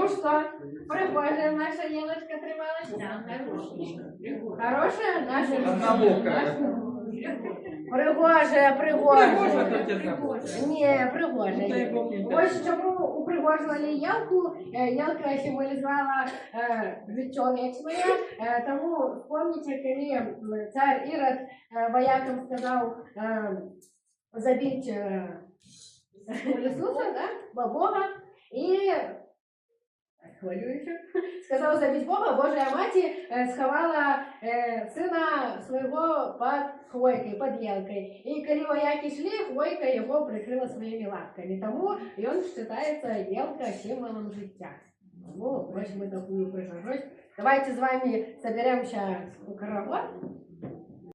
Ну что, пригожая наша елочка трималась? Да, Хорошая наша? Однобокая. Пригожая, Пригожа, пригожая. то тебе Ні, Пригожа. Ось чому упригожували ялку. Ялка символізувала життя своє. Тому пам'ятаєте, коли цар Ірод воякам сказав забить Ісуса, да? Бога, і хвилюючи, сказав забить Бога, Божа Маті сховала сина свого під хвойкою, під ялкою. І коли вояки йшли, хвойка його прикрила своїми лапками. Тому він вважається ялка символом життя. Тому ось ми таку пригожусь. Давайте з вами соберемося у хоровод.